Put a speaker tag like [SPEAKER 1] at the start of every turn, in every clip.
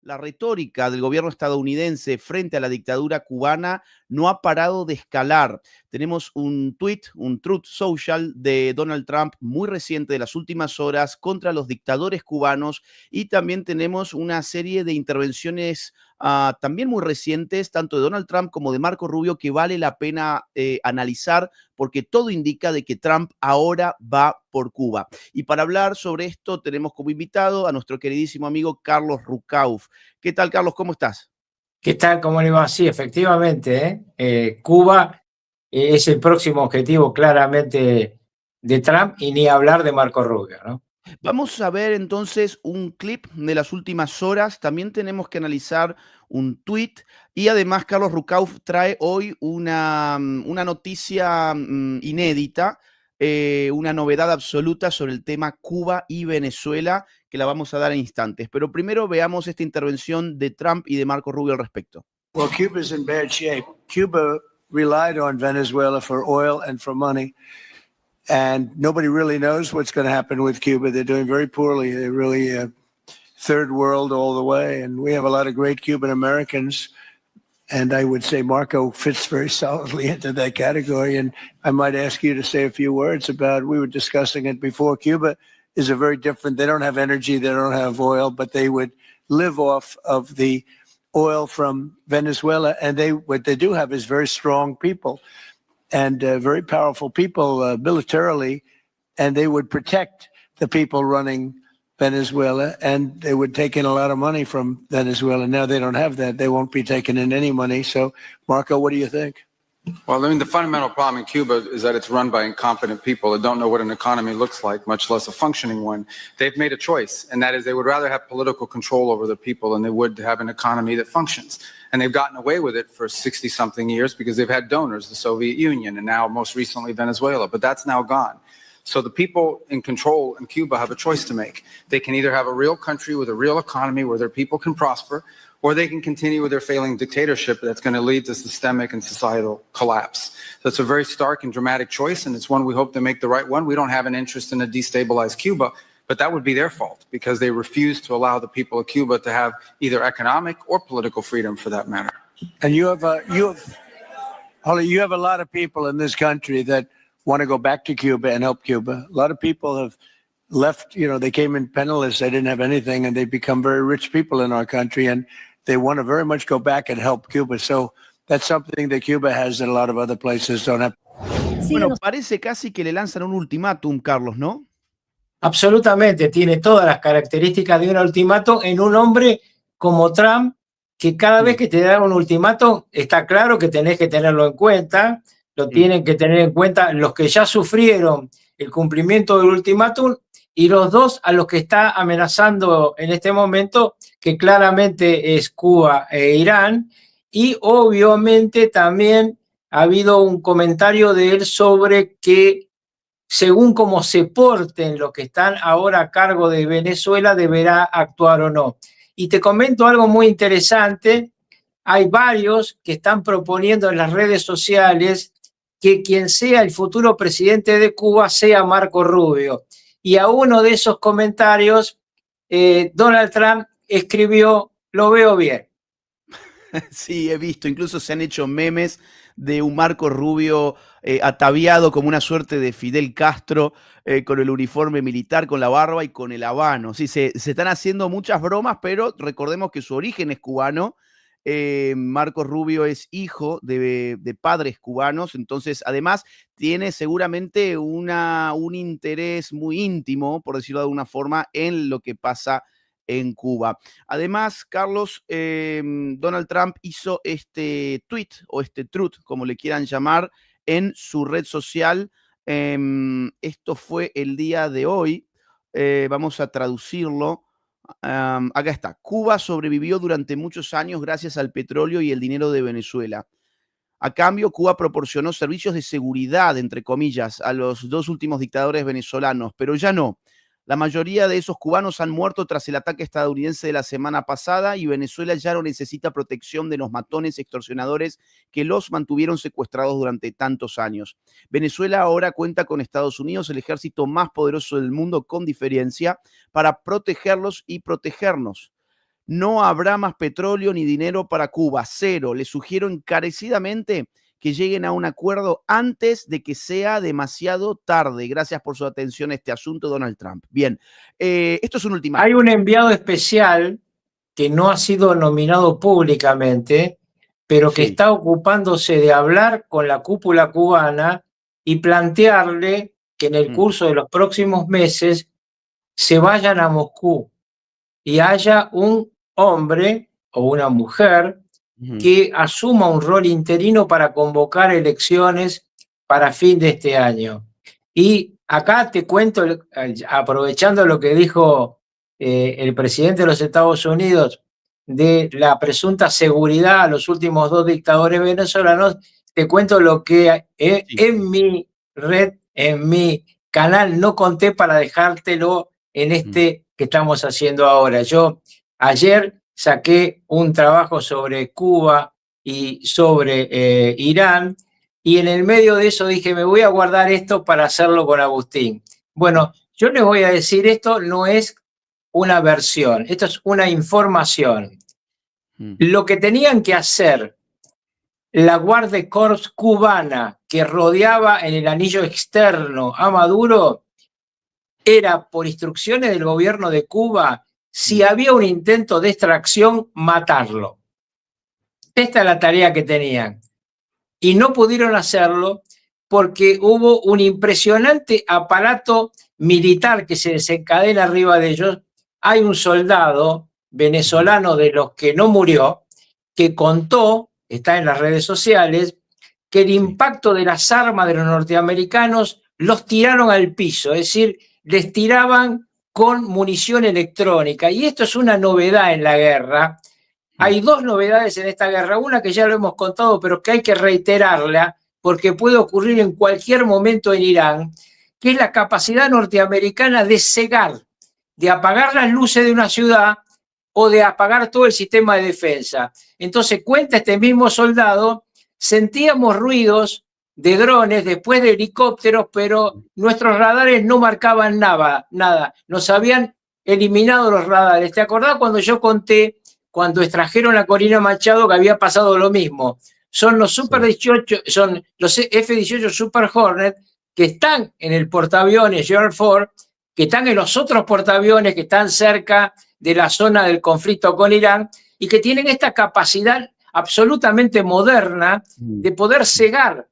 [SPEAKER 1] La retórica del gobierno estadounidense frente a la dictadura cubana no ha parado de escalar. Tenemos un tweet, un Truth Social de Donald Trump muy reciente de las últimas horas contra los dictadores cubanos y también tenemos una serie de intervenciones también muy recientes, tanto de Donald Trump como de Marco Rubio, que vale la pena analizar porque todo indica de que Trump ahora va por Cuba. Y para hablar sobre esto tenemos como invitado a nuestro queridísimo amigo Carlos Rucauf. ¿Qué tal, Carlos? ¿Cómo estás?
[SPEAKER 2] ¿Qué tal? ¿Cómo le va? Sí, efectivamente, Cuba es el próximo objetivo claramente de Trump y ni hablar de Marco Rubio, ¿no?
[SPEAKER 1] Vamos a ver entonces un clip de las últimas horas. También tenemos que analizar un tweet y además Carlos Rucauf trae hoy una noticia inédita, una novedad absoluta sobre el tema Cuba y Venezuela que la vamos a dar en instantes. Pero primero veamos esta intervención de Trump y de Marco Rubio al respecto.
[SPEAKER 3] Well, Cuba's in bad shape. Cuba relied on Venezuela for oil and for money. And nobody really knows what's going to happen with Cuba. They're doing very poorly. They're really third world all the way. And we have a lot of great Cuban Americans. And I would say Marco fits very solidly into that category. And I might ask you to say a few words about, we were discussing it before, Cuba is a very different, they don't have energy, they don't have oil, but they would live off of the oil from Venezuela. And what they do have is very strong people. And very powerful people militarily, and they would protect the people running Venezuela, and they would take in a lot of money from Venezuela. Now they don't have that. They won't be taking in any money. So, Marco, what do you think?
[SPEAKER 4] Well, I mean, the fundamental problem in Cuba is that it's run by incompetent people that don't know what an economy looks like, much less a functioning one. They've made a choice, and that is they would rather have political control over the people than they would have an economy that functions. And they've gotten away with it for 60-something years because they've had donors, the Soviet Union, and now most recently Venezuela, but that's now gone. So the people in control in Cuba have a choice to make. They can either have a real country with a real economy where their people can prosper, or they can continue with their failing dictatorship that's going to lead to systemic and societal collapse. So it's a very stark and dramatic choice, and it's one we hope to make the right one. We don't have an interest in a destabilized Cuba, but that would be their fault because they refuse to allow the people of Cuba to have either economic or political freedom for that matter.
[SPEAKER 3] And Holly, you have a lot of people in this country that want to go back to Cuba and help Cuba. A lot of people have left, they came in penniless, they didn't have anything, and they've become very rich people in our country, and they want to very much go back and help Cuba. So that's something that Cuba has that a lot of other places don't have.
[SPEAKER 1] Bueno, parece casi que le lanzan un ultimátum, Carlos, ¿no?
[SPEAKER 2] Absolutamente, tiene todas las características de un ultimátum en un hombre como Trump, que cada vez que te da un ultimátum está claro que tenés que tenerlo en cuenta, lo tienen que tener en cuenta los que ya sufrieron el cumplimiento del ultimátum y los dos a los que está amenazando en este momento, que claramente es Cuba e Irán, y obviamente también ha habido un comentario de él sobre que según cómo se porten los que están ahora a cargo de Venezuela, deberá actuar o no. Y te comento algo muy interesante, hay varios que están proponiendo en las redes sociales que quien sea el futuro presidente de Cuba sea Marco Rubio. Y a uno de esos comentarios, Donald Trump escribió, lo veo bien.
[SPEAKER 1] Sí, he visto, incluso se han hecho memes de un Marco Rubio ataviado como una suerte de Fidel Castro, con el uniforme militar, con la barba y con el habano. Sí, se están haciendo muchas bromas, pero recordemos que su origen es cubano. Marco Rubio es hijo de padres cubanos, entonces además tiene seguramente un interés muy íntimo, por decirlo de alguna forma, en lo que pasa en Cuba. Además, Carlos, Donald Trump hizo este tweet o este truth, como le quieran llamar, en su red social. Esto fue el día de hoy. Vamos a traducirlo. Acá está. Cuba sobrevivió durante muchos años gracias al petróleo y el dinero de Venezuela. A cambio, Cuba proporcionó servicios de seguridad, entre comillas, a los dos últimos dictadores venezolanos, pero ya no. La mayoría de esos cubanos han muerto tras el ataque estadounidense de la semana pasada y Venezuela ya no necesita protección de los matones extorsionadores que los mantuvieron secuestrados durante tantos años. Venezuela ahora cuenta con Estados Unidos, el ejército más poderoso del mundo con diferencia, para protegerlos y protegernos. no habrá más petróleo ni dinero para Cuba, cero. Les sugiero encarecidamente que lleguen a un acuerdo antes de que sea demasiado tarde. Gracias por su atención a este asunto, Donald Trump. Bien, esto es un ultimátum.
[SPEAKER 2] Hay un enviado especial que no ha sido nominado públicamente, pero que
[SPEAKER 1] Sí.
[SPEAKER 2] está ocupándose de hablar con la cúpula cubana y plantearle que en el curso de los próximos meses se vayan a Moscú y haya un hombre o una mujer que asuma un rol interino para convocar elecciones para fin de este año. Y acá te cuento, aprovechando lo que dijo el presidente de los Estados Unidos de la presunta seguridad a los últimos 2 dictadores venezolanos, te cuento lo que en mi red, en mi canal no conté para dejártelo en este que estamos haciendo ahora. Yo ayer saqué un trabajo sobre Cuba y sobre Irán, y en el medio de eso dije, me voy a guardar esto para hacerlo con Agustín. Bueno, yo les voy a decir, esto no es una versión, esto es una información. Lo que tenían que hacer la Guardia Corps cubana que rodeaba en el anillo externo a Maduro era, por instrucciones del gobierno de Cuba, si había un intento de extracción, matarlo. Esta es la tarea que tenían. Y no pudieron hacerlo porque hubo un impresionante aparato militar que se desencadena arriba de ellos. Hay un soldado venezolano de los que no murió que contó, está en las redes sociales, que el impacto de las armas de los norteamericanos los tiraron al piso, es decir, les tiraban con munición electrónica. Y esto es una novedad en la guerra. Hay 2 novedades en esta guerra, una que ya lo hemos contado, pero que hay que reiterarla porque puede ocurrir en cualquier momento en Irán, que es la capacidad norteamericana de cegar, de apagar las luces de una ciudad o de apagar todo el sistema de defensa. Entonces, cuenta este mismo soldado, sentíamos ruidos de drones, después de helicópteros, pero nuestros radares no marcaban nada. Nos habían eliminado los radares. ¿Te acordás cuando yo conté, cuando extrajeron a Corina Machado, que había pasado lo mismo? Son los Super 18, son los F-18 Super Hornet que están en el portaaviones Gerald Ford, que están en los otros portaaviones que están cerca de la zona del conflicto con Irán y que tienen esta capacidad absolutamente moderna de poder cegar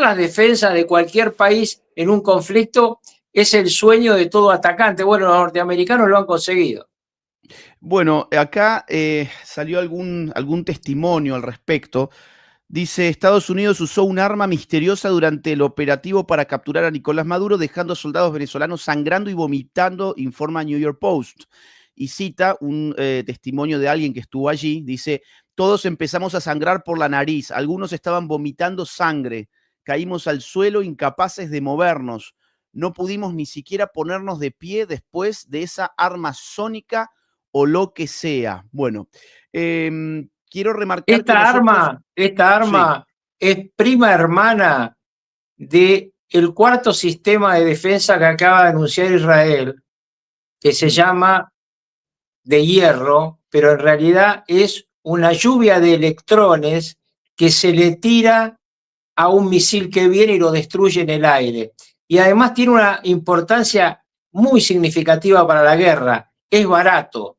[SPEAKER 2] las defensas de cualquier país en un conflicto. Es el sueño de todo atacante. Bueno, los norteamericanos lo han conseguido.
[SPEAKER 1] Bueno, acá salió algún testimonio al respecto. Dice, Estados Unidos usó un arma misteriosa durante el operativo para capturar a Nicolás Maduro, dejando a soldados venezolanos sangrando y vomitando, informa New York Post. Y cita un testimonio de alguien que estuvo allí. Dice, todos empezamos a sangrar por la nariz, algunos estaban vomitando sangre, caímos al suelo incapaces de movernos, no pudimos ni siquiera ponernos de pie después de esa arma sónica o lo que sea. Bueno, quiero remarcar
[SPEAKER 2] Esta arma es prima hermana del 4º sistema de defensa que acaba de anunciar Israel, que se llama de hierro, pero en realidad es una lluvia de electrones que se le tira a un misil que viene y lo destruye en el aire. Y además tiene una importancia muy significativa para la guerra. Es barato.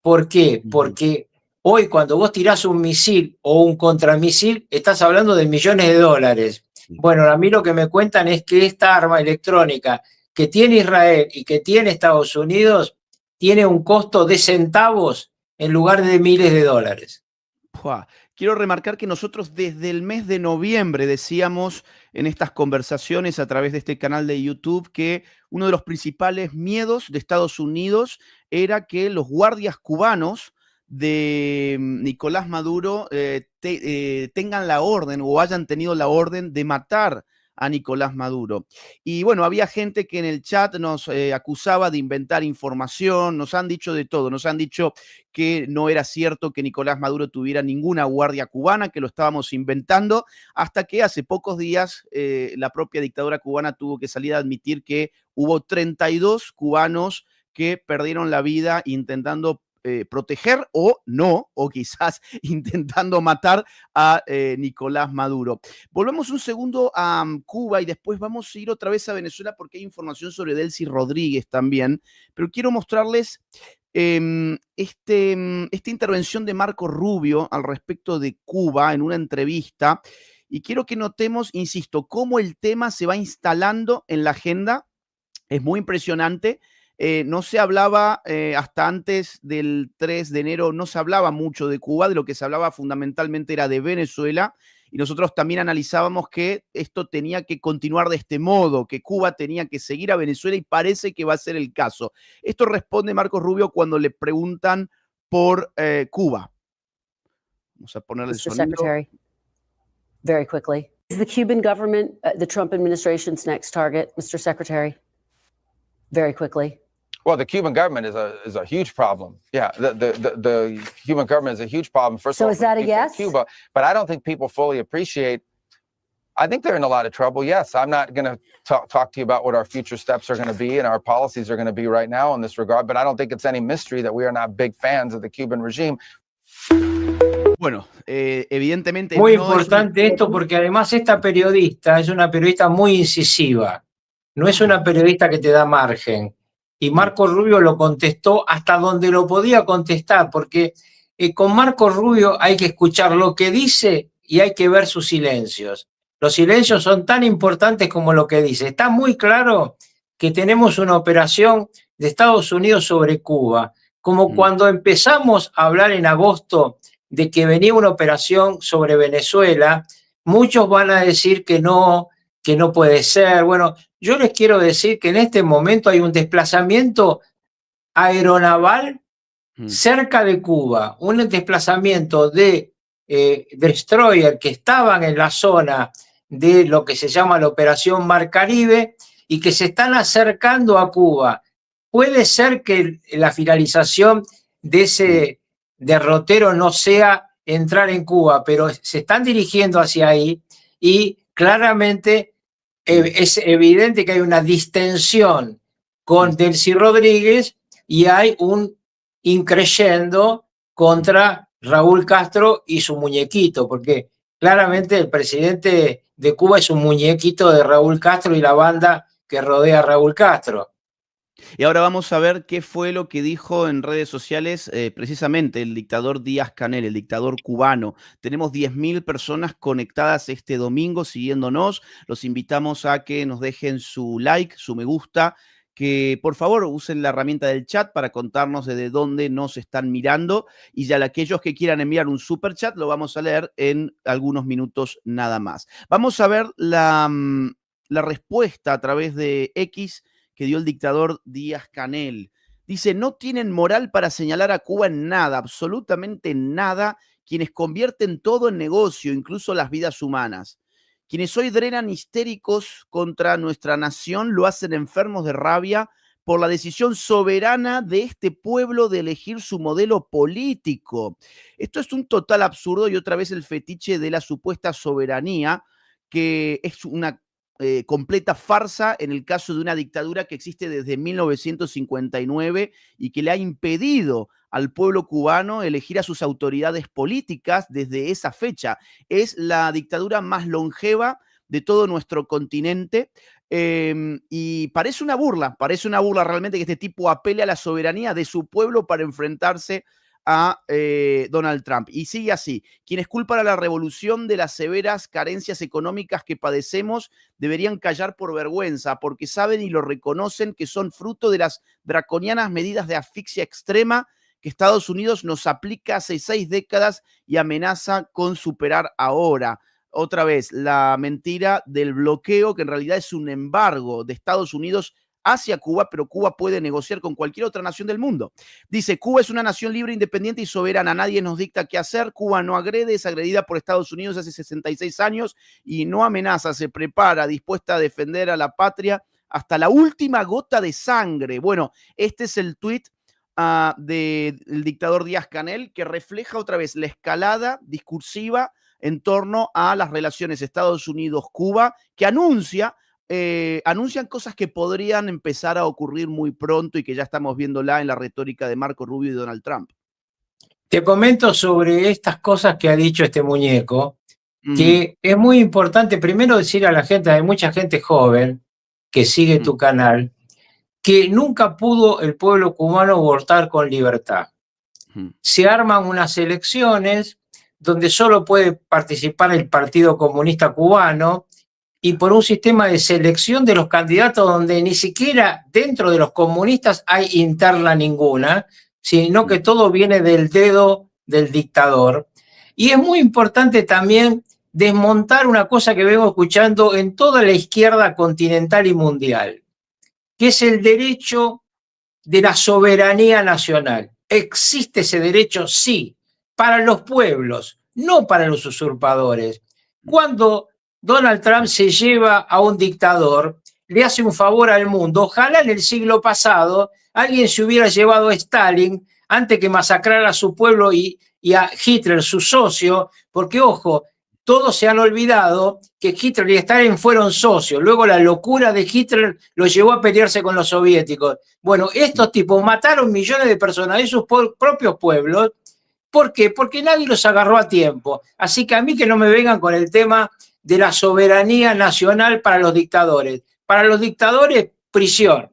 [SPEAKER 2] ¿Por qué? Porque hoy cuando vos tirás un misil o un contramisil, estás hablando de millones de dólares. Bueno, a mí lo que me cuentan es que esta arma electrónica que tiene Israel y que tiene Estados Unidos tiene un costo de centavos en lugar de miles de dólares.
[SPEAKER 1] Quiero remarcar que nosotros desde el mes de noviembre decíamos en estas conversaciones a través de este canal de YouTube que uno de los principales miedos de Estados Unidos era que los guardias cubanos de Nicolás Maduro tengan la orden o hayan tenido la orden de matar a Nicolás Maduro. Y bueno, había gente que en el chat nos acusaba de inventar información, nos han dicho de todo, nos han dicho que no era cierto que Nicolás Maduro tuviera ninguna guardia cubana, que lo estábamos inventando, hasta que hace pocos días la propia dictadura cubana tuvo que salir a admitir que hubo 32 cubanos que perdieron la vida intentando proteger o no, o quizás intentando matar a Nicolás Maduro. Volvemos un segundo a Cuba y después vamos a ir otra vez a Venezuela porque hay información sobre Delcy Rodríguez también, pero quiero mostrarles esta intervención de Marco Rubio al respecto de Cuba en una entrevista y quiero que notemos, insisto, cómo el tema se va instalando en la agenda. Es muy impresionante. No se hablaba hasta antes del 3 de enero, no se hablaba mucho de Cuba, de lo que se hablaba fundamentalmente era de Venezuela, y nosotros también analizábamos que esto tenía que continuar de este modo, que Cuba tenía que seguir a Venezuela y parece que va a ser el caso. Esto responde Marcos Rubio cuando le preguntan por Cuba. Vamos a ponerle el
[SPEAKER 5] Mr.
[SPEAKER 1] sonido.
[SPEAKER 5] Secretary, very quickly. Is the Cuban government the Trump administration's next target, Mr. Secretary? Very quickly.
[SPEAKER 6] Well, the Cuban government is a huge problem. Yeah, the Cuban government is a huge problem. First
[SPEAKER 5] So
[SPEAKER 6] of all,
[SPEAKER 5] is that a
[SPEAKER 6] for people in
[SPEAKER 5] yes?
[SPEAKER 6] Cuba, but I don't think people fully appreciate. I think they're in a lot of trouble. Yes, I'm not going to talk to you about what our future steps are going to be and our policies are going to be right now in this regard, but I don't think it's any mystery that we are not big fans of the Cuban regime.
[SPEAKER 1] Bueno, evidentemente
[SPEAKER 2] Muy
[SPEAKER 1] no
[SPEAKER 2] importante esto porque además esta periodista es una periodista muy incisiva, no es una periodista que te da margen. Y Marco Rubio lo contestó hasta donde lo podía contestar, porque con Marco Rubio hay que escuchar lo que dice y hay que ver sus silencios. Los silencios son tan importantes como lo que dice. Está muy claro que tenemos una operación de Estados Unidos sobre Cuba, como cuando empezamos a hablar en agosto de que venía una operación sobre Venezuela, muchos van a decir que no puede ser. Bueno, yo les quiero decir que en este momento hay un desplazamiento aeronaval cerca de Cuba, un desplazamiento de destroyer que estaban en la zona de lo que se llama la Operación Mar Caribe y que se están acercando a Cuba. Puede ser que la finalización de ese derrotero no sea entrar en Cuba, pero se están dirigiendo hacia ahí y claramente es evidente que hay una distensión con Delcy Rodríguez y hay un increyendo contra Raúl Castro y su muñequito, porque claramente el presidente de Cuba es un muñequito de Raúl Castro y la banda que rodea a Raúl Castro.
[SPEAKER 1] Y ahora vamos a ver qué fue lo que dijo en redes sociales precisamente el dictador Díaz-Canel, el dictador cubano. Tenemos 10.000 personas conectadas este domingo siguiéndonos. Los invitamos a que nos dejen su like, su me gusta, que por favor usen la herramienta del chat para contarnos desde dónde nos están mirando y ya aquellos que quieran enviar un super chat lo vamos a leer en algunos minutos nada más. Vamos a ver la respuesta a través de X que dio el dictador Díaz-Canel. Dice, no tienen moral para señalar a Cuba en nada, absolutamente nada, quienes convierten todo en negocio, incluso las vidas humanas. Quienes hoy drenan histéricos contra nuestra nación lo hacen enfermos de rabia por la decisión soberana de este pueblo de elegir su modelo político. Esto es un total absurdo y otra vez el fetiche de la supuesta soberanía, que es una completa farsa en el caso de una dictadura que existe desde 1959 y que le ha impedido al pueblo cubano elegir a sus autoridades políticas desde esa fecha. Es la dictadura más longeva de todo nuestro continente y parece una burla realmente que este tipo apele a la soberanía de su pueblo para enfrentarse a Donald Trump. Y sigue así. Quienes culpan a la revolución de las severas carencias económicas que padecemos deberían callar por vergüenza, porque saben y lo reconocen que son fruto de las draconianas medidas de asfixia extrema que Estados Unidos nos aplica hace 6 décadas y amenaza con superar ahora. Otra vez, la mentira del bloqueo, que en realidad es un embargo de Estados Unidos hacia Cuba, pero Cuba puede negociar con cualquier otra nación del mundo. Dice, Cuba es una nación libre, independiente y soberana. Nadie nos dicta qué hacer. Cuba no agrede, es agredida por Estados Unidos hace 66 años y no amenaza, se prepara, dispuesta a defender a la patria hasta la última gota de sangre. Bueno, este es el tuit del dictador Díaz-Canel que refleja otra vez la escalada discursiva en torno a las relaciones Estados Unidos-Cuba, que anuncia anuncian cosas que podrían empezar a ocurrir muy pronto y que ya estamos viéndola en la retórica de Marco Rubio y Donald Trump.
[SPEAKER 2] Te comento sobre estas cosas que ha dicho este muñeco,
[SPEAKER 1] Ujú,
[SPEAKER 2] que es muy importante primero decir a la gente, hay mucha gente joven que sigue
[SPEAKER 1] ujú,
[SPEAKER 2] tu canal, que nunca pudo el pueblo cubano votar con libertad.
[SPEAKER 1] ujú.
[SPEAKER 2] Se arman unas elecciones donde solo puede participar el Partido Comunista Cubano y por un sistema de selección de los candidatos donde ni siquiera dentro de los comunistas hay interna ninguna, sino que todo viene del dedo del dictador. Y es muy importante también desmontar una cosa que vengo escuchando en toda la izquierda continental y mundial, que es el derecho de la soberanía nacional. ¿Existe ese derecho? Sí, para los pueblos, no para los usurpadores. Cuando Donald Trump se lleva a un dictador, le hace un favor al mundo. Ojalá en el siglo pasado alguien se hubiera llevado a Stalin antes que masacrar a su pueblo y a Hitler, su socio, porque ojo, todos se han olvidado que Hitler y Stalin fueron socios. Luego la locura de Hitler lo llevó a pelearse con los soviéticos. Bueno, estos tipos mataron millones de personas de sus propios pueblos. ¿Por qué? Porque nadie los agarró a tiempo. Así que a mí que no me vengan con el tema de la soberanía nacional para los dictadores. Para los dictadores, prisión.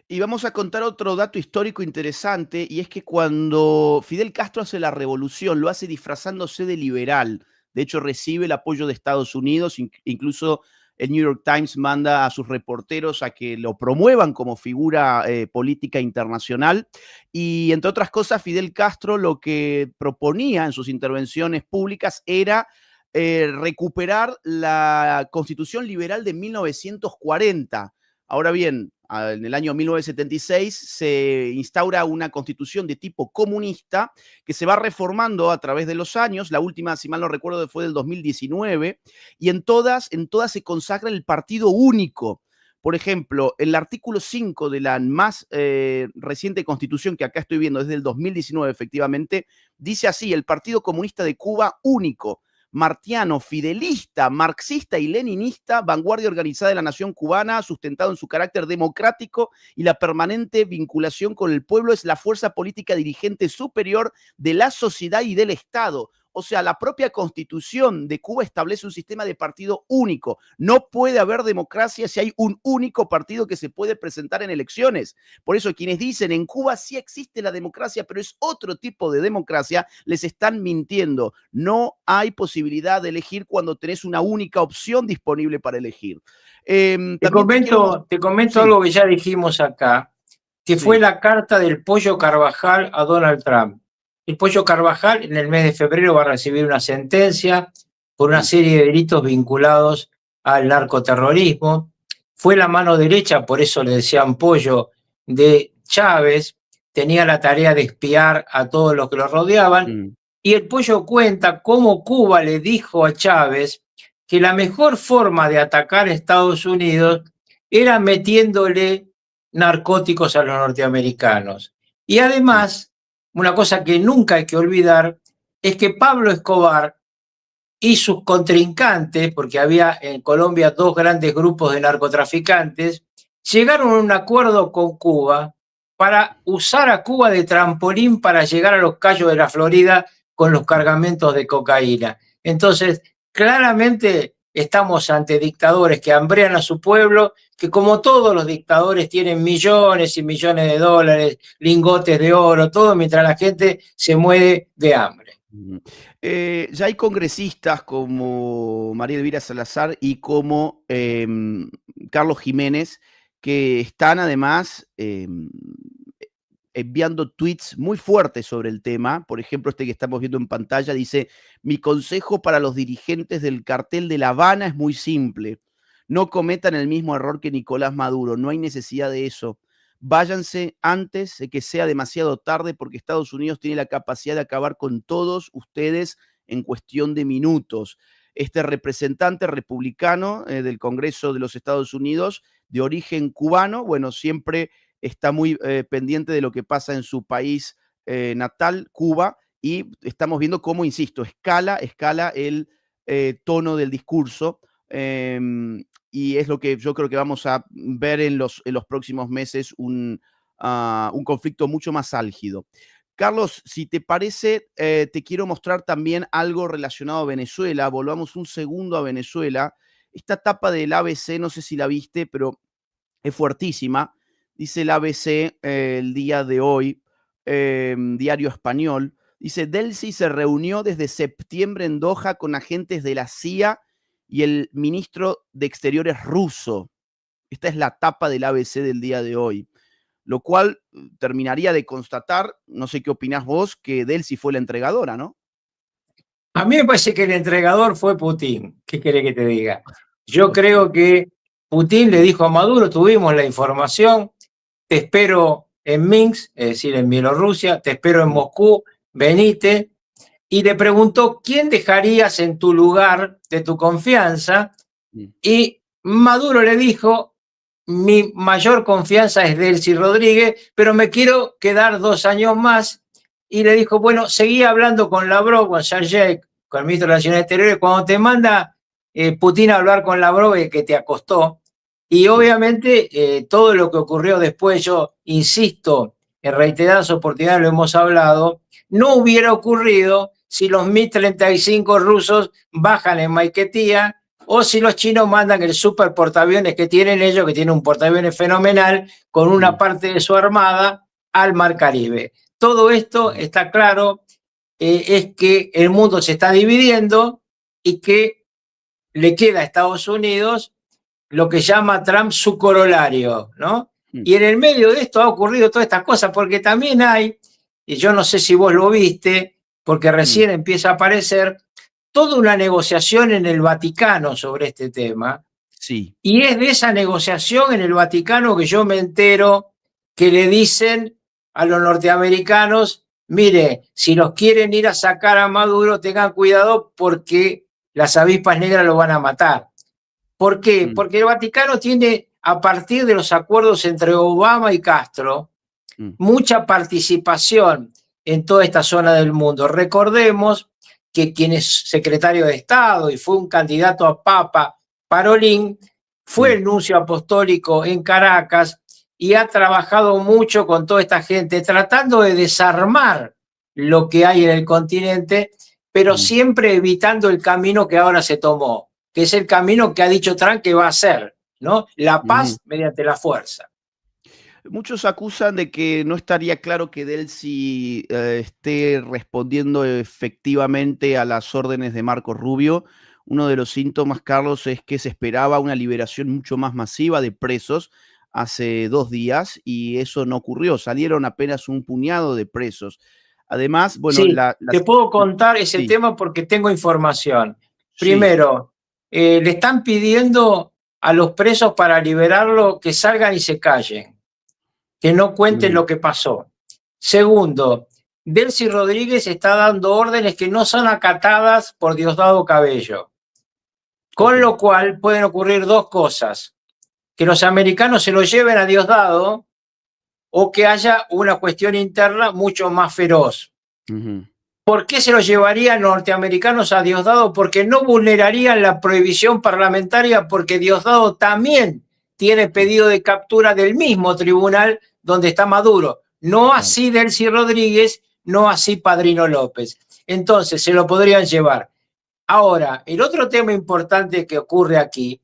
[SPEAKER 1] Y vamos a contar otro dato histórico interesante, y es que cuando Fidel Castro hace la revolución, lo hace disfrazándose de liberal. De hecho, recibe el apoyo de Estados Unidos, incluso el New York Times manda a sus reporteros a que lo promuevan como figura política internacional. Y entre otras cosas, Fidel Castro lo que proponía en sus intervenciones públicas era recuperar la Constitución Liberal de 1940. Ahora bien, en el año 1976 se instaura una constitución de tipo comunista que se va reformando a través de los años. La última, si mal no recuerdo, fue del 2019, y en todas se consagra el partido único. Por ejemplo, el artículo 5 de la más reciente constitución que acá estoy viendo, desde el 2019 efectivamente, dice así: el Partido Comunista de Cuba único, martiano, fidelista, marxista y leninista, vanguardia organizada de la nación cubana, sustentado en su carácter democrático y la permanente vinculación con el pueblo, es la fuerza política dirigente superior de la sociedad y del Estado. O sea, la propia Constitución de Cuba establece un sistema de partido único. No puede haber democracia si hay un único partido que se puede presentar en elecciones. Por eso quienes dicen en Cuba sí existe la democracia, pero es otro tipo de democracia, les están mintiendo. No hay posibilidad de elegir cuando tenés una única opción disponible para elegir.
[SPEAKER 2] Te comento
[SPEAKER 1] Sí,
[SPEAKER 2] algo que ya dijimos acá, que fue
[SPEAKER 1] sí.
[SPEAKER 2] la carta del Pollo Carvajal a Donald Trump. El Pollo Carvajal en el mes de febrero va a recibir una sentencia por una serie de delitos vinculados al narcoterrorismo. Fue la mano derecha, por eso le decían Pollo, de Chávez. Tenía la tarea de espiar a todos los que lo rodeaban.
[SPEAKER 1] Mm.
[SPEAKER 2] Y el Pollo cuenta cómo Cuba le dijo a Chávez que la mejor forma de atacar a Estados Unidos era metiéndole narcóticos a los norteamericanos. Y además, una cosa que nunca hay que olvidar es que Pablo Escobar y sus contrincantes, porque había en Colombia dos grandes grupos de narcotraficantes, llegaron a un acuerdo con Cuba para usar a Cuba de trampolín para llegar a los Cayos de la Florida con los cargamentos de cocaína. Entonces, claramente estamos ante dictadores que hambrean a su pueblo, que como todos los dictadores tienen millones y millones de dólares, lingotes de oro, todo mientras la gente se muere de hambre.
[SPEAKER 1] Ya hay congresistas como María Elvira Salazar y como Carlos Jiménez que están además enviando tweets muy fuertes sobre el tema. Por ejemplo, este que estamos viendo en pantalla dice: mi consejo para los dirigentes del cartel de La Habana es muy simple. No cometan el mismo error que Nicolás Maduro. No hay necesidad de eso. Váyanse antes de que sea demasiado tarde, porque Estados Unidos tiene la capacidad de acabar con todos ustedes en cuestión de minutos. Este representante republicano del Congreso de los Estados Unidos, de origen cubano, bueno, siempre está muy pendiente de lo que pasa en su país natal, Cuba, y estamos viendo cómo, insisto, escala el tono del discurso y es lo que yo creo que vamos a ver en los próximos meses, un conflicto mucho más álgido. Carlos, si te parece, te quiero mostrar también algo relacionado a Venezuela. Volvamos un segundo a Venezuela. Esta tapa del ABC, no sé si la viste, pero es fuertísima. Dice el ABC el día de hoy, Diario Español. Dice, Delcy se reunió desde septiembre en Doha con agentes de la CIA y el ministro de Exteriores ruso. Esta es la tapa del ABC del día de hoy. Lo cual terminaría de constatar, no sé qué opinás vos, que Delcy fue la entregadora, ¿no?
[SPEAKER 2] A mí me parece que el entregador fue Putin. ¿Qué querés que te diga? Yo creo que Putin le dijo a Maduro, tuvimos la información, te espero en Minsk, es decir, en Bielorrusia, te espero en Moscú, venite, y le preguntó quién dejarías en tu lugar de tu confianza, y Maduro le dijo, mi mayor confianza es Delcy Rodríguez, pero me quiero quedar 2 años más, y le dijo, bueno, seguí hablando con Lavrov, con Sergei, con el ministro de Relaciones Exteriores, cuando te manda Putin a hablar con Lavrov, que te acostó, y obviamente todo lo que ocurrió después, yo insisto, en reiteradas oportunidades lo hemos hablado, no hubiera ocurrido si los MiG-35 rusos bajan en Maiquetía o si los chinos mandan el super portaaviones que tienen ellos, que tienen un portaaviones fenomenal, con una parte de su armada al Mar Caribe. Todo esto está claro, es que el mundo se está dividiendo y que le queda a Estados Unidos lo que llama Trump su corolario, ¿no? Y en el medio de esto ha ocurrido todas estas cosas, porque también hay, y yo no sé si vos lo viste, porque recién empieza a aparecer, toda una negociación en el Vaticano sobre este tema.
[SPEAKER 1] Sí.
[SPEAKER 2] Y es de esa negociación en el Vaticano que yo me entero que le dicen a los norteamericanos, mire, si los quieren ir a sacar a Maduro, tengan cuidado porque las avispas negras lo van a matar. ¿Por qué? Porque el Vaticano tiene, a partir de los acuerdos entre Obama y Castro, mucha participación en toda esta zona del mundo. Recordemos que quien es secretario de Estado y fue un candidato a Papa, Parolin, fue el nuncio apostólico en Caracas y ha trabajado mucho con toda esta gente, tratando de desarmar lo que hay en el continente, pero siempre evitando el camino que ahora se tomó, que es el camino que ha dicho Trump que va a hacer, ¿no? La paz mediante la fuerza.
[SPEAKER 1] Muchos acusan de que no estaría claro que Delcy esté respondiendo efectivamente a las órdenes de Marco Rubio. Uno de los síntomas, Carlos, es que se esperaba una liberación mucho más masiva de presos hace 2 días y eso no ocurrió. Salieron apenas un puñado de presos. Además, bueno,
[SPEAKER 2] sí, te puedo contar ese tema porque tengo información. Primero, le están pidiendo a los presos para liberarlo que salgan y se callen, que no cuenten lo que pasó. Segundo, Delcy Rodríguez está dando órdenes que no son acatadas por Diosdado Cabello. Con lo cual pueden ocurrir 2 cosas. Que los americanos se lo lleven a Diosdado o que haya una cuestión interna mucho más feroz. ¿Por qué se lo llevarían los norteamericanos a Diosdado? Porque no vulnerarían la prohibición parlamentaria, porque Diosdado también tiene pedido de captura del mismo tribunal donde está Maduro. No así Delcy Rodríguez, no así Padrino López. Entonces, se lo podrían llevar. Ahora, el otro tema importante que ocurre aquí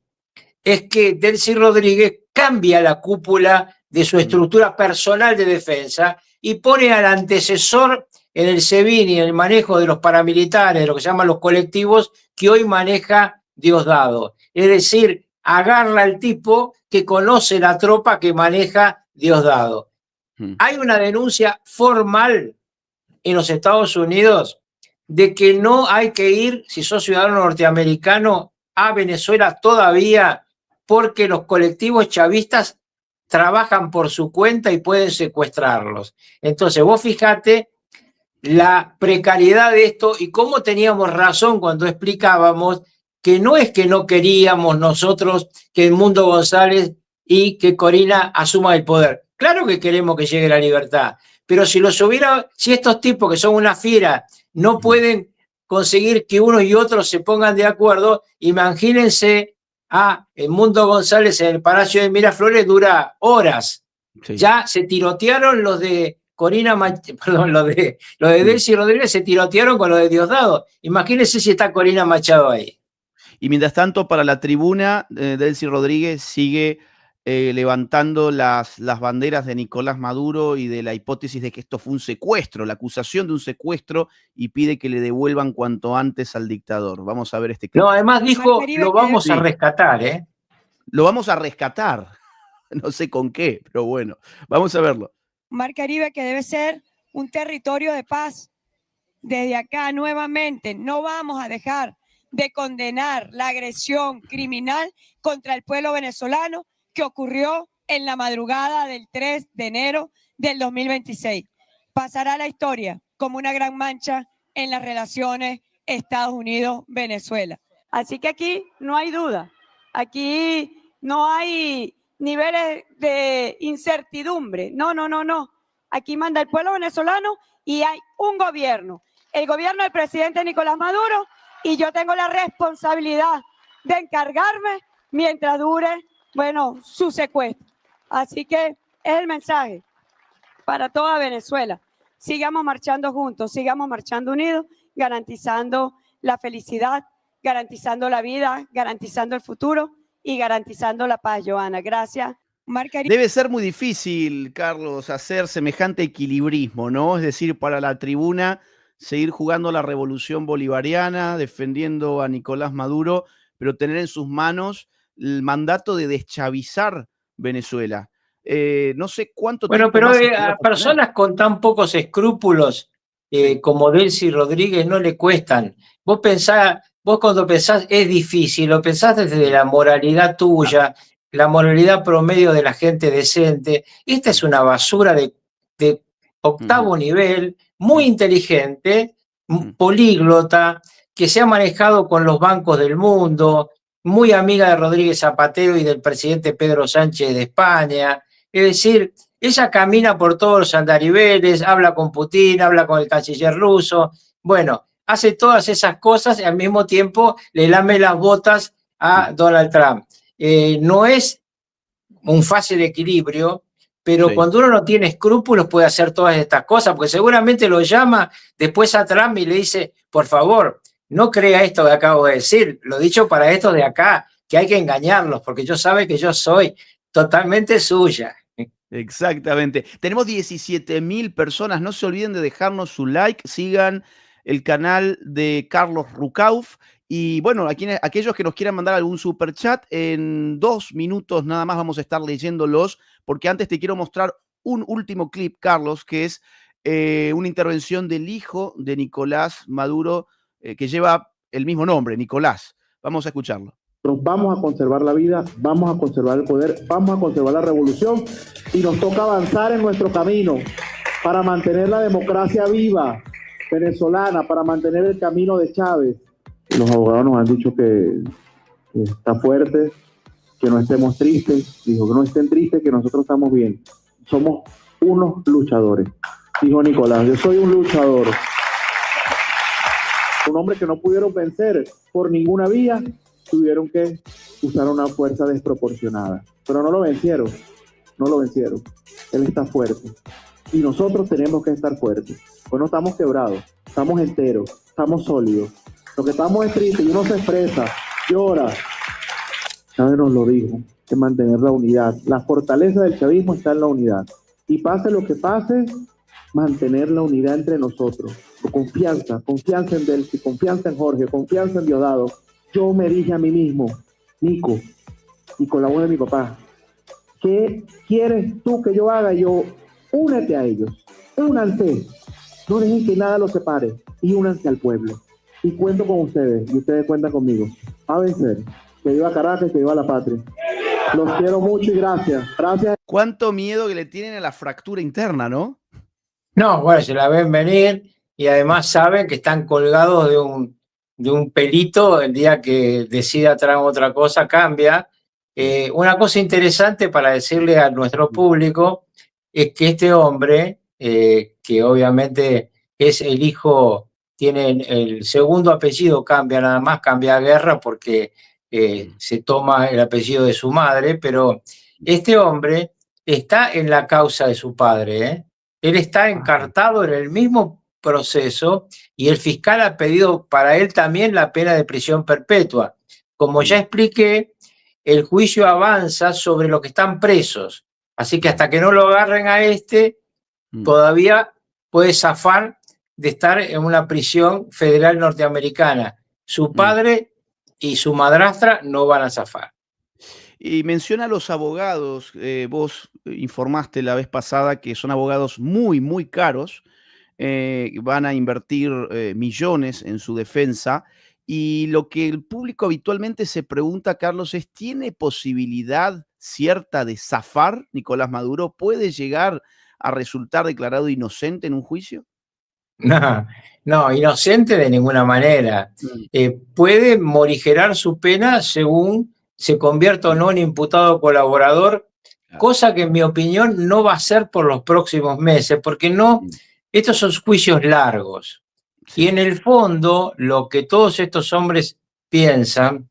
[SPEAKER 2] es que Delcy Rodríguez cambia la cúpula de su estructura personal de defensa y pone al antecesor en el SEBIN y en el manejo de los paramilitares, de lo que se llaman los colectivos, que hoy maneja Diosdado. Es decir, agarra al tipo que conoce la tropa que maneja Diosdado. Hay una denuncia formal en los Estados Unidos de que no hay que ir, si sos ciudadano norteamericano, a Venezuela todavía porque los colectivos chavistas trabajan por su cuenta y pueden secuestrarlos. Entonces, vos fijate la precariedad de esto y cómo teníamos razón cuando explicábamos que no es que no queríamos nosotros que Edmundo González y que Corina asuma el poder. Claro que queremos que llegue la libertad, pero si estos tipos que son una fiera no pueden conseguir que uno y otro se pongan de acuerdo, imagínense a Edmundo González en el Palacio de Miraflores dura horas.
[SPEAKER 1] Sí.
[SPEAKER 2] Ya se tirotearon los de perdón, los de Delcy Rodríguez se tirotearon con los de Diosdado. Imagínense si está Corina Machado ahí.
[SPEAKER 1] Y mientras tanto, para la tribuna, Delcy Rodríguez sigue levantando las banderas de Nicolás Maduro y de la hipótesis de que esto fue un secuestro, la acusación de un secuestro, y pide que le devuelvan cuanto antes al dictador. Vamos a ver este clip.
[SPEAKER 2] No, además dijo,
[SPEAKER 7] Caribe
[SPEAKER 2] lo
[SPEAKER 7] que
[SPEAKER 2] vamos
[SPEAKER 1] debe-
[SPEAKER 2] a rescatar, ¿eh?
[SPEAKER 1] Lo vamos a rescatar. No sé con qué, pero bueno, vamos a verlo.
[SPEAKER 7] Mar Caribe que debe ser un territorio de paz. Desde acá nuevamente no vamos a dejar de condenar la agresión criminal contra el pueblo venezolano que ocurrió en la madrugada del 3 de enero del 2026. Pasará a la historia como una gran mancha en las relaciones Estados Unidos-Venezuela. Así que aquí no hay duda, aquí no hay niveles de incertidumbre. No. Aquí manda el pueblo venezolano y hay un gobierno, el gobierno del presidente Nicolás Maduro, y yo tengo la responsabilidad de encargarme mientras dure, su secuestro. Así que es el mensaje para toda Venezuela. Sigamos marchando juntos, sigamos marchando unidos, garantizando la felicidad, garantizando la vida, garantizando el futuro y garantizando la paz, Joana. Gracias.
[SPEAKER 1] Debe ser muy difícil, Carlos, hacer semejante equilibrismo, ¿no? Es decir, para la tribuna, seguir jugando la revolución bolivariana, defendiendo a Nicolás Maduro, pero tener en sus manos el mandato de deschavizar Venezuela. No sé cuánto
[SPEAKER 2] Bueno,
[SPEAKER 1] tiempo
[SPEAKER 2] pero
[SPEAKER 1] más se
[SPEAKER 2] a
[SPEAKER 1] podrá sostener.
[SPEAKER 2] personas con tan pocos escrúpulos como Delcy Rodríguez no le cuestan. Vos cuando pensás es difícil, lo pensás desde la moralidad tuya, la moralidad promedio de la gente decente. Esta es una basura de octavo nivel, muy inteligente, políglota, que se ha manejado con los bancos del mundo, muy amiga de Rodríguez Zapatero y del presidente Pedro Sánchez de España. Es decir, ella camina por todos los andariveles, habla con Putin, habla con el canciller ruso, bueno, hace todas esas cosas y al mismo tiempo le lame las botas a Donald Trump. No es un fácil equilibrio, pero cuando uno no tiene escrúpulos puede hacer todas estas cosas, porque seguramente lo llama después a Trump y le dice, por favor, no crea esto que acabo de decir, lo dicho para estos de acá, que hay que engañarlos, porque yo sabe que yo soy totalmente suya.
[SPEAKER 1] Exactamente. Tenemos 17.000 personas. No se olviden de dejarnos su like. Sigan el canal de Carlos Rucauf. Y bueno, aquellos que nos quieran mandar algún super chat, en 2 minutos nada más vamos a estar leyéndolos, porque antes te quiero mostrar un último clip, Carlos, que es una intervención del hijo de Nicolás Maduro, que lleva el mismo nombre, Nicolás. Vamos a escucharlo.
[SPEAKER 8] Vamos a conservar la vida, vamos a conservar el poder, vamos a conservar la revolución y nos toca avanzar en nuestro camino para mantener la democracia viva venezolana, para mantener el camino de Chávez. Los abogados nos han dicho que está fuerte, que no estemos tristes. Dijo que no estén tristes, que nosotros estamos bien. Somos unos luchadores. Dijo Nicolás, yo soy un luchador. Un hombre que no pudieron vencer por ninguna vía, tuvieron que usar una fuerza desproporcionada. Pero no lo vencieron, no lo vencieron. Él está fuerte. Y nosotros tenemos que estar fuertes. Pues no estamos quebrados, estamos enteros, estamos sólidos. Lo que estamos es triste y uno se expresa, llora. Chávez nos lo dijo, que mantener la unidad. La fortaleza del chavismo está en la unidad. Y pase lo que pase, mantener la unidad entre nosotros. Confianza en Delcy, confianza en Jorge, confianza en Diosdado. Yo me dije a mí mismo, Nico, y con la voz de mi papá, ¿qué quieres tú que yo haga? Yo, únete a ellos, únanse, no dejen que nada los separe y únanse al pueblo. Y cuento con ustedes, y ustedes cuentan conmigo. A vencer. Que viva Caracas, que viva la patria. Los quiero mucho y gracias. Gracias.
[SPEAKER 1] Cuánto miedo que le tienen a la fractura interna, ¿no?
[SPEAKER 2] No, bueno, se la ven venir y además saben que están colgados de un pelito. El día que decida Trump otra cosa, cambia. Una cosa interesante para decirle a nuestro público es que este hombre, que obviamente es el hijo, tiene el segundo apellido, cambia nada más, cambia a Guerra, porque se toma el apellido de su madre, pero este hombre está en la causa de su padre, ¿eh? Él está encartado en el mismo proceso y el fiscal ha pedido para él también la pena de prisión perpetua. Como ya expliqué, el juicio avanza sobre los que están presos, así que hasta que no lo agarren a este, todavía puede zafar de estar en una prisión federal norteamericana. Su padre y su madrastra no van a zafar.
[SPEAKER 1] Y menciona a los abogados, vos informaste la vez pasada que son abogados muy, muy caros, van a invertir millones en su defensa, y lo que el público habitualmente se pregunta, Carlos, es, ¿tiene posibilidad cierta de zafar Nicolás Maduro? ¿Puede llegar a resultar declarado inocente en un juicio?
[SPEAKER 2] No, inocente de ninguna manera. Puede morigerar su pena según se convierta o no en imputado colaborador, cosa que en mi opinión no va a ser por los próximos meses, porque no, estos son juicios largos. Y en el fondo, lo que todos estos hombres piensan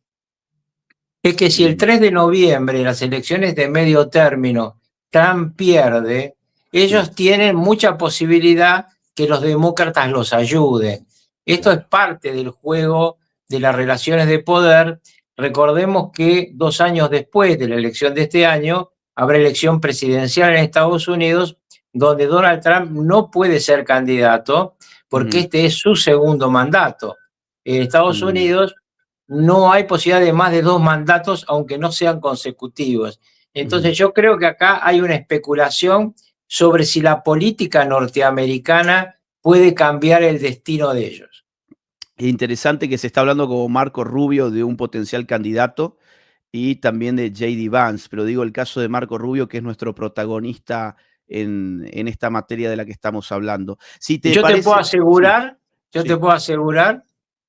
[SPEAKER 2] es que si el 3 de noviembre, las elecciones de medio término, Trump pierde, ellos tienen mucha posibilidad que los demócratas los ayuden. Esto es parte del juego de las relaciones de poder. Recordemos que 2 años después de la elección de este año, habrá elección presidencial en Estados Unidos, donde Donald Trump no puede ser candidato, porque este es su segundo mandato. En Estados Unidos no hay posibilidad de más de 2 mandatos, aunque no sean consecutivos. Entonces yo creo que acá hay una especulación sobre si la política norteamericana puede cambiar el destino de ellos.
[SPEAKER 1] Es interesante que se está hablando como Marco Rubio de un potencial candidato y también de J.D. Vance, pero digo el caso de Marco Rubio, que es nuestro protagonista en esta materia de la que estamos hablando. Si te
[SPEAKER 2] yo
[SPEAKER 1] parece,
[SPEAKER 2] te puedo asegurar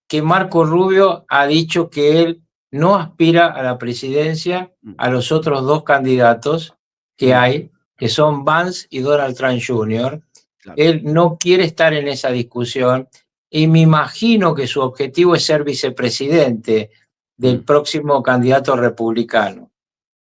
[SPEAKER 2] que Marco Rubio ha dicho que él no aspira a la presidencia a los otros 2 candidatos que hay, que son Vance y Donald Trump Jr. Claro. Él no quiere estar en esa discusión y me imagino que su objetivo es ser vicepresidente del próximo candidato republicano.